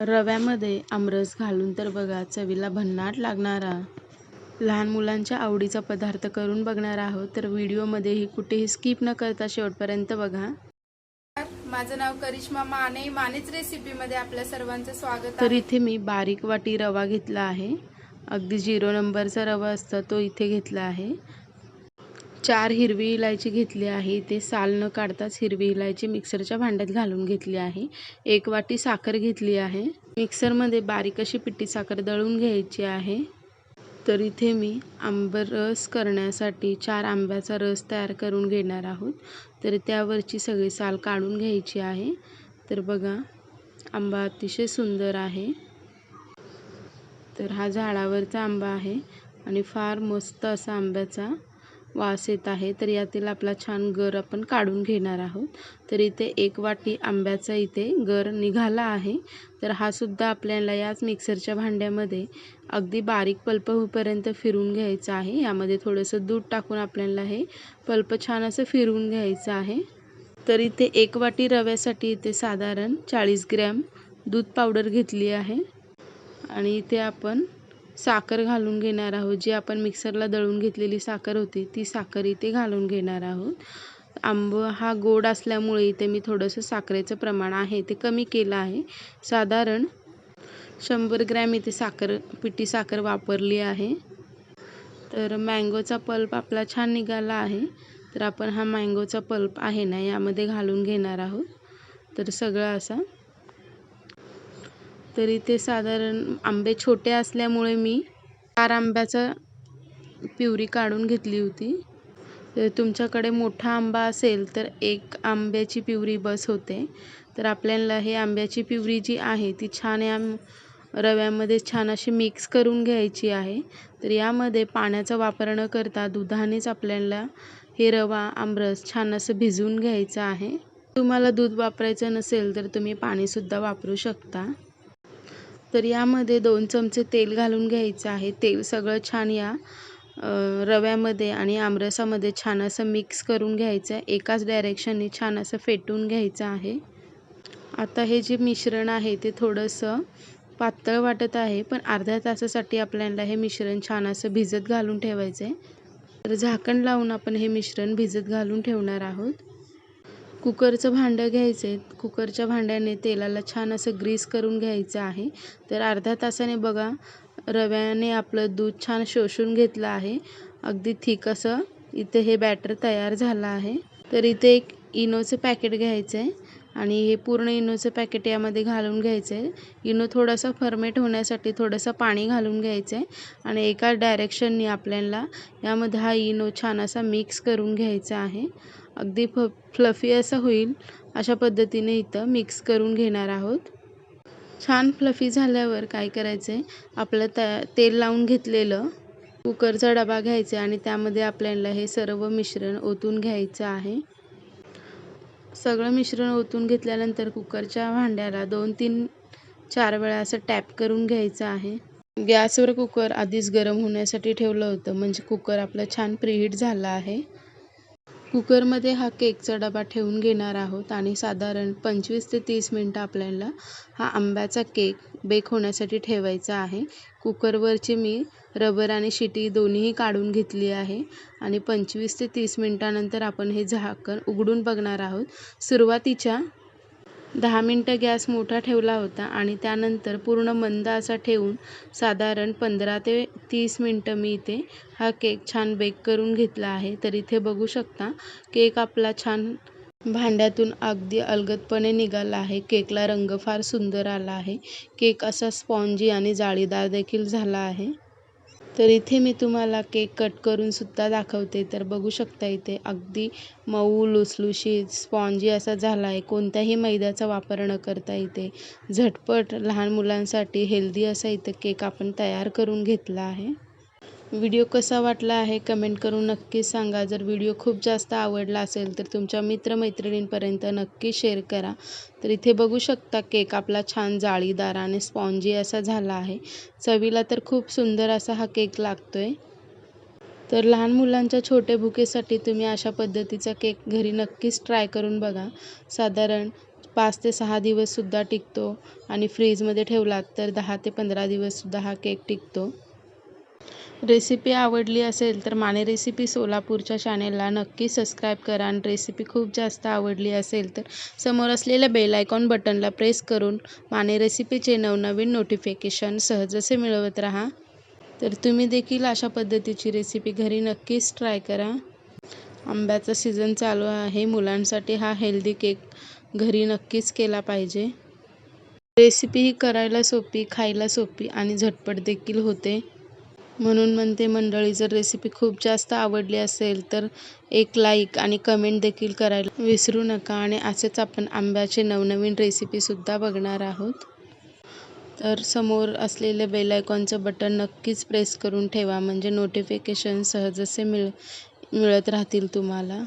रव्यामध्ये आमरस घालून तर बघा चवीला भन्नाट लागणारा लहान मुलांच्या आवडीचा पदार्थ करून बघणार आहोत। तर व्हिडिओमध्येही कुठेही स्किप न करता शेवटपर्यंत बघा। माझं नाव करिश्मा माने, मानेच रेसिपीमध्ये आपल्या सर्वांचं स्वागत तर आहे। इथे मी बारीक वाटी रवा घेतला आहे। अगदी 0 नंबरचा रवा असतो तो इथे घेतला आहे। 4 हिरवी इलायची घेतली आहे। इथे साल न काढताच हिरवी इलायची मिक्सरच्या भांड्यात घालून घेतली आहे। 1 वाटी साखर घेतली आहे। मिक्सरमध्ये बारीक अशी पिठी साखर दळून घ्यायची आहे। तर इथे मी आंबरस करण्यासाठी 4 आंब्याचा रस तयार करून घेणार आहोत। तर त्यावरची सगळी साल काढून घ्यायची आहे। तर बघा आंबा अतिशय सुंदर आहे। तर हा झाडावरचा आंबा आहे आणि फार मस्त असा आंब्याचा वास येत आहे। तर यातील आपला छान गर आपण काढून घेणार आहोत। तर इथे 1 वाटी आंब्याचा इथे गर निघाला आहे। तर हा सुद्धा आपल्याला याच मिक्सरच्या भांड्यामध्ये अगदी बारीक पल्प होईपर्यंत फिरून घ्यायचा आहे। यामध्ये थोडंसं दूध टाकून आपल्याला हे पल्प छान असं फिरवून घ्यायचं आहे। तर इथे 1 वाटी रव्यासाठी इथे साधारण 40 ग्रॅम दूध पावडर घेतली आहे आणि इथे आपण साखर घालून घेणार आहोत। जी आपण मिक्सरला दळून घेतलेली साखर होती ती साखर इथे घालून घेणार आहोत। आंबा हा गोड असल्यामुळे इथे मी थोडंसं साखरेचं प्रमाण आहे ते कमी केलं आहे। साधारण 100 ग्रॅम इथे पिठी साखर वापरली आहे। तर मँगोचा पल्प आपला छान निघाला आहे। तर आपण हा मँगोचा पल्प आहे ना यामध्ये घालून घेणार आहोत। तर सगळं असा तर इथे साधारण आंबे छोटे असल्यामुळे मी 4 आंब्याचा प्युरी काढून घेतली होती। तर तुमच्याकडे मोठा आंबा असेल तर 1 आंब्याची प्युरी बस होते। तर आपल्याला हे आंब्याची प्युरी जी आहे ती छान या रव्यामध्ये छान अशी मिक्स करून घ्यायची आहे। तर यामध्ये पाण्याचा वापर न करता दुधानेच आपल्याला हे रवा आमरस छान असं भिजवून घ्यायचं आहे। तुम्हाला दूध वापरायचं नसेल तर तुम्ही पाणीसुद्धा वापरू शकता। तर यामध्ये 2 चमचे तेल घालून घ्यायचं आहे। तेल सगळं छान या रव्यामध्ये आणि आमरसामध्ये छान असं मिक्स करून घ्यायचं आहे। एकाच डायरेक्शनने छान असं फेटून घ्यायचं आहे। आता हे जे मिश्रण आहे ते थोडंसं पातळ वाटत आहे पण अर्ध्या तासासाठी आपल्याला हे मिश्रण छान असं भिजत घालून ठेवायचं आहे। तर झाकण लावून आपण हे मिश्रण भिजत घालून ठेवणार आहोत। कुकरचं भांडं घ्यायचं आहे। कुकरच्या भांड्याने तेलाला छान असं ग्रीस करून घ्यायचं आहे। तर अर्ध्या तासाने बघा रव्याने आपलं दूध छान शोषून घेतलं आहे। अगदी थिक असं इथे हे बॅटर तयार झालं आहे। तर इथे एक इनोचं पॅकेट घ्यायचं आहे आणि हे पूर्ण इनोचं पॅकेट यामध्ये घालून घ्यायचं आहे। इनो थोडासा फर्मेट होण्यासाठी थोडंसं पाणी घालून घ्यायचं आहे आणि एका डायरेक्शनने आपल्याला यामध्ये हा इनो छान असा मिक्स करून घ्यायचा आहे। अगदी फ्लफी असं होईल अशा पद्धतीने इथं मिक्स करून घेणार आहोत। छान फ्लफी झाल्यावर काय करायचं आहे आपलं तेल लावून घेतलेलं कुकरचा डबा घ्यायचा आणि त्यामध्ये आपल्याला हे सर्व मिश्रण ओतून घ्यायचं आहे। सगळं मिश्रण ओतून घेतल्यानंतर कुकरच्या भांड्याला 2-3-4 वेळा असं टॅप करून घ्यायचं आहे। गॅसवर कुकर आधीच गरम होण्यासाठी ठेवलं होतं म्हणजे कुकर आपलं छान प्रीहीट झाला आहे। कुकरमध्ये हा केकचा डबा ठेवून घेणार आहोत आणि साधारण 25 ते 30 मिनिटं आपल्याला हा आंब्याचा केक बेक होण्यासाठी ठेवायचा आहे। कुकरवरची मी रबर आणि शिटी दोन्हीही काढून घेतली आहे आणि 25 ते 30 मिनिटानंतर आपण हे झाकण उघडून बघणार आहोत। सुरुवातीच्या 10 मिनिटं गॅस मोठा ठेवला होता आणि त्यानंतर पूर्ण मंद असा ठेवून साधारण 15 ते 30 मिनिटं मी इथे हा केक छान बेक करून घेतला आहे। तर इथे बघू शकता केक आपला छान भांड्यातून अगदी अलगदपणे निघाला आहे। केकला रंग फार सुंदर आला आहे। केक असा स्पॉन्जी आणि जाळीदार देखील झाला आहे। तर इथे मी तुम्हाला केक कट करून सुद्धा दाखवते। तर बघू शकता इथे अगदी मऊ लुसलुशीत स्पॉन्जी असा झाला आहे। कोणत्याही मैद्याचा वापर न करता इथे झटपट लहान मुलांसाठी हेल्दी असा इथे केक आपण तयार करून घेतला आहे। व्हिडिओ कसा वाटला आहे कमेंट करून नक्की सांगा। जर व्हिडिओ खूप जास्त आवडला असेल तर तुमच्या मित्रमैत्रिणींपर्यंत नक्की शेअर करा। तर इथे बघू शकता केक आपला छान जाळीदार आणि स्पॉन्जी असा झाला आहे। चवीला तर खूप सुंदर असा हा केक लागतोय। तर लहान मुलांच्या छोटे भुकेसाठी तुम्ही अशा पद्धतीचा केक घरी नक्कीच ट्राय करून बघा। साधारण 5 ते 6 दिवससुद्धा टिकतो आणि फ्रीजमध्ये ठेवलात तर 10 ते 15 दिवससुद्धा हा केक टिकतो. रेसिपी आवडली असेल तर माने रेसिपी सोलापूरच्या चॅनेलला नक्की सबस्क्राईब करा आणि रेसिपी खूप जास्त आवडली असेल तर समोर असलेल्या बेल आयकॉन बटनला प्रेस करून माने रेसिपीचे नवनवीन नोटिफिकेशन सहजसे मिळवत राहा. तर तुम्ही देखील अशा पद्धतीची रेसिपी घरी नक्कीच ट्राय करा. आंब्याचा सीझन चालू आहे. मुलांसाठी हा हेल्दी केक घरी नक्कीच केला पाहिजे. रेसिपी ही करायला सोपी, खायला सोपी आणि झटपट देखील होते. म्हणून म्हणते मंडळी, जर रेसिपी खूप जास्त आवडली असेल तर एक लाईक आणि कमेंट देखील करायला विसरू नका. आणि असेच आपण आंब्याचे नवनवीन रेसिपीसुद्धा बघणार आहोत. तर समोर असलेले बेल आयकॉनचं बटन नक्कीच प्रेस करून ठेवा म्हणजे नोटिफिकेशन सहजसे मिळत राहतील तुम्हाला.